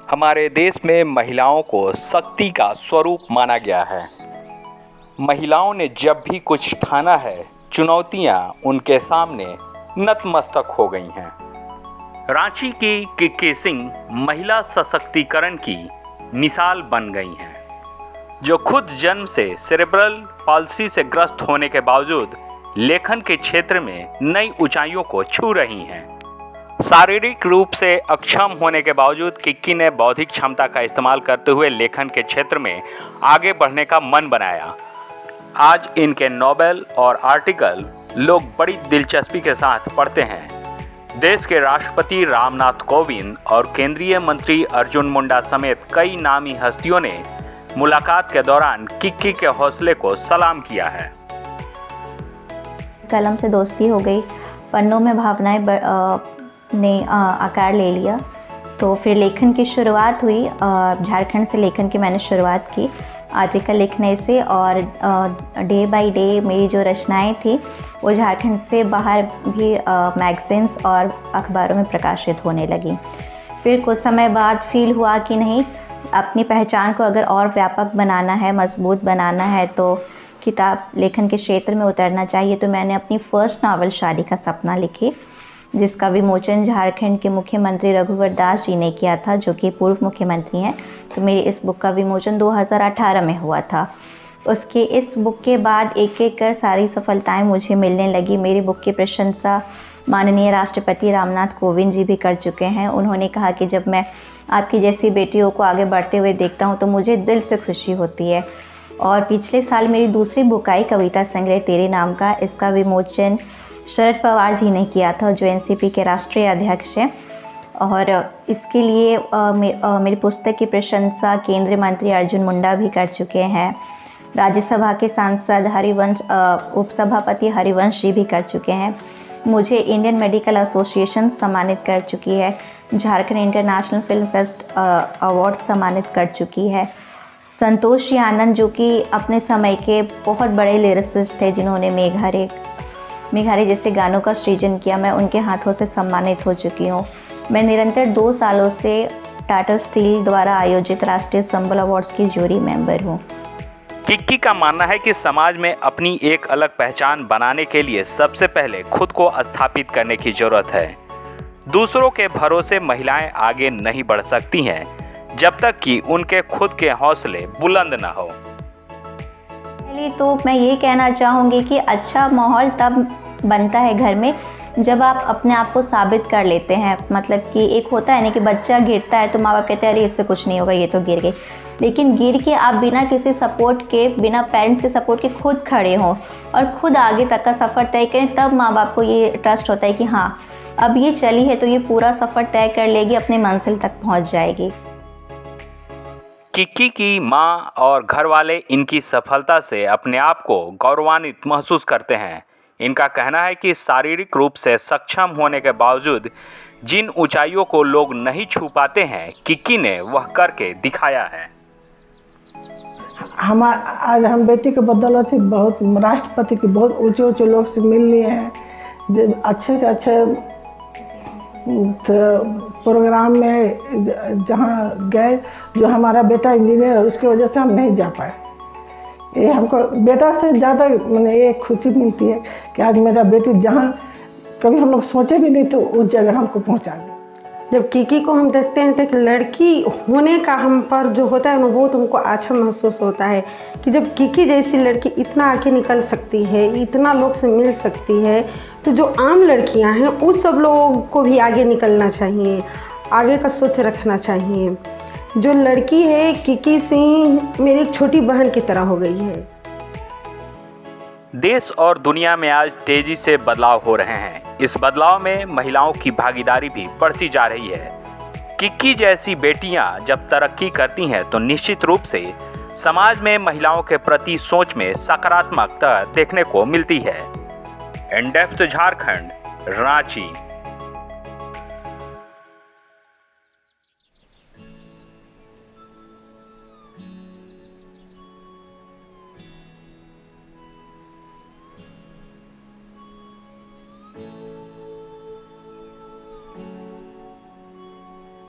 हमारे देश में महिलाओं को शक्ति का स्वरूप माना गया है। महिलाओं ने जब भी कुछ ठाना है, चुनौतियां उनके सामने नतमस्तक हो गई हैं। रांची की किक्की सिंह महिला सशक्तिकरण की मिसाल बन गई हैं, जो खुद जन्म से सेरेब्रल पाल्सी से ग्रस्त होने के बावजूद लेखन के क्षेत्र में नई ऊंचाइयों को छू रही हैं। शारीरिक रूप से अक्षम होने के बावजूद किक्की ने बौद्धिक क्षमता का इस्तेमाल करते हुए लेखन के क्षेत्र में आगे बढ़ने का मन बनाया। आज इनके नॉवेल और आर्टिकल लोग बड़ी दिलचस्पी के साथ पढ़ते हैं। देश के राष्ट्रपति रामनाथ कोविंद और केंद्रीय मंत्री अर्जुन मुंडा समेत कई नामी हस्तियों ने मुलाकात के दौरान किक्की के हौसले को सलाम किया है। कलम से दोस्ती हो गई, पन्नों में भावनाएं ने आकार ले लिया, तो फिर लेखन की शुरुआत हुई। झारखंड से लेखन की मैंने शुरुआत की आर्टिकल लिखने से, और डे बाय डे मेरी जो रचनाएं थी वो झारखंड से बाहर भी मैगज़ीन्स और अखबारों में प्रकाशित होने लगी। फिर कुछ समय बाद फील हुआ कि नहीं, अपनी पहचान को अगर और व्यापक बनाना है, मजबूत बनाना है, तो किताब लेखन के क्षेत्र में उतरना चाहिए। तो मैंने अपनी फर्स्ट नावल शादी का सपना लिखी, जिसका विमोचन झारखंड के मुख्यमंत्री रघुवर दास जी ने किया था, जो कि पूर्व मुख्यमंत्री हैं। तो मेरी इस बुक का विमोचन 2018 में हुआ था। उसके इस बुक के बाद एक एक कर सारी सफलताएं मुझे मिलने लगी। मेरी बुक की प्रशंसा माननीय राष्ट्रपति रामनाथ कोविंद जी भी कर चुके हैं। उन्होंने कहा कि जब मैं आपकी जैसी बेटियों को आगे बढ़ते हुए देखता हूँ तो मुझे दिल से खुशी होती है। और पिछले साल मेरी दूसरी बुक आई, कविता संग्रह तेरे नाम का। इसका विमोचन शरद पवार जी ने किया था, जो एनसीपी के राष्ट्रीय अध्यक्ष हैं। और इसके लिए मेरी पुस्तक की प्रशंसा केंद्रीय मंत्री अर्जुन मुंडा भी कर चुके हैं। राज्यसभा के सांसद हरिवंश, उपसभापति हरिवंश जी भी कर चुके हैं। मुझे इंडियन मेडिकल एसोसिएशन सम्मानित कर चुकी है। Jharkhand international film fest award सम्मानित कर चुकी है। संतोष आनंद, जो कि अपने समय के बहुत बड़े लिरिसिस्ट थे, जिन्होंने मेघारे जैसे गानों का सृजन किया, मैं उनके हाथों से सम्मानित हो चुकी हूँ। मैं निरंतर 2 सालों से टाटा स्टील द्वारा आयोजित राष्ट्रीय संबल अवार्ड्स की जूरी मेंबर हूँ। किक्की का मानना है कि समाज में अपनी एक अलग पहचान बनाने के लिए सबसे पहले खुद को स्थापित करने की जरूरत है। दूसरों के भरोसे महिलाएं आगे नहीं बढ़ सकती हैं जब तक कि उनके खुद के हौसले बुलंद ना हो। पहले तो मैं ये कहना चाहूँगी कि अच्छा माहौल तब बनता है घर में जब आप अपने आप को साबित कर लेते हैं। मतलब कि एक होता है ना कि बच्चा गिरता है तो माँ बाप कहते हैं अरे इससे कुछ नहीं होगा, ये तो गिर गई। लेकिन गिर के आप बिना किसी सपोर्ट के, बिना पेरेंट्स के सपोर्ट के खुद खड़े हों और खुद आगे तक का सफ़र तय करें, तब माँ बाप को ये ट्रस्ट होता है कि हाँ, अब ये चली है तो ये पूरा सफ़र तय कर लेगी, अपने मंजिल तक पहुँच जाएगी। किक्की की माँ और घर वाले इनकी सफलता से अपने आप को गौरवान्वित महसूस करते हैं। इनका कहना है कि शारीरिक रूप से सक्षम होने के बावजूद जिन ऊंचाइयों को लोग नहीं छू पाते हैं, किक्की ने वह करके दिखाया है। आज हम बेटी के बदौलत ही बहुत राष्ट्रपति के बहुत ऊंचे ऊंचे लोग से मिल लिए हैं, जो अच्छे से अच्छे प्रोग्राम में जहाँ गए। जो हमारा बेटा इंजीनियर है, उसकी वजह से हम नहीं जा पाए। ये हमको बेटा से ज़्यादा मैंने ये खुशी मिलती है कि आज मेरा बेटी जहाँ कभी हम लोग सोचे भी नहीं तो उस जगह हमको पहुँचा दी। जब किक्की को हम देखते हैं तो एक लड़की होने का हम पर जो होता है अनुभव, तो हमको अच्छा महसूस होता है कि जब किक्की जैसी लड़की इतना आगे निकल सकती है, इतना लोग से मिल सकती है, तो जो आम लड़कियां हैं उस सब लोगों को भी आगे निकलना चाहिए, आगे का सोच रखना चाहिए। जो लड़की है किक्की सिंह मेरी एक छोटी बहन की तरह हो गई है। देश और दुनिया में आज तेजी से बदलाव हो रहे हैं। इस बदलाव में महिलाओं की भागीदारी भी बढ़ती जा रही है। किक्की जैसी बेटियां जब तरक्की करती हैं तो निश्चित रूप से समाज में महिलाओं के प्रति सोच में सकारात्मकता देखने को मिलती है। In depth Jharkhand, Ranchi.